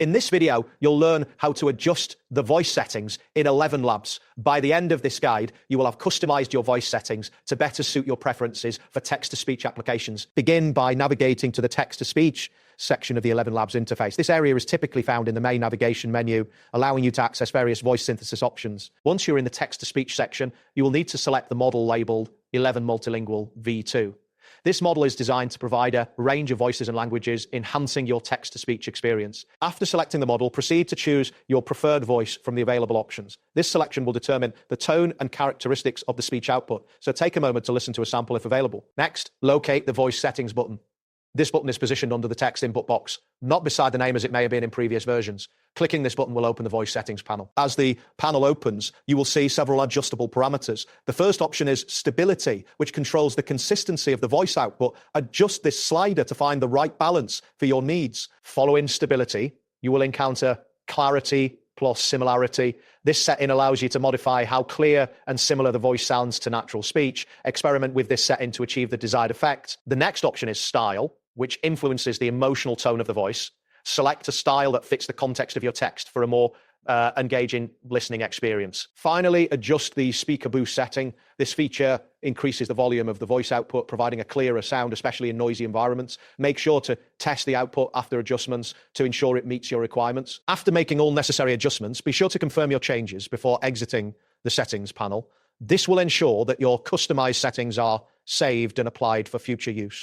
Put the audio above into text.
In this video, you'll learn how to adjust the voice settings in ElevenLabs. By the end of this guide, you will have customized your voice settings to better suit your preferences for text-to-speech applications. Begin by navigating to the text-to-speech section of the ElevenLabs interface. This area is typically found in the main navigation menu, allowing you to access various voice synthesis options. Once you're in the text-to-speech section, you will need to select the model labeled 11 Multilingual V2. This model is designed to provide a range of voices and languages, enhancing your text-to-speech experience. After selecting the model, proceed to choose your preferred voice from the available options. This selection will determine the tone and characteristics of the speech output, so take a moment to listen to a sample if available. Next, locate the voice settings button. This button is positioned under the text input box, not beside the name as it may have been in previous versions. Clicking this button will open the voice settings panel. As the panel opens, you will see several adjustable parameters. The first option is stability, which controls the consistency of the voice output. Adjust this slider to find the right balance for your needs. Following stability, you will encounter clarity plus similarity. This setting allows you to modify how clear and similar the voice sounds to natural speech. Experiment with this setting to achieve the desired effect. The next option is style, which influences the emotional tone of the voice. Select a style that fits the context of your text for a more engaging listening experience. Finally, adjust the speaker boost setting. This feature increases the volume of the voice output, providing a clearer sound, especially in noisy environments. Make sure to test the output after adjustments to ensure it meets your requirements. After making all necessary adjustments, be sure to confirm your changes before exiting the settings panel. This will ensure that your customized settings are saved and applied for future use.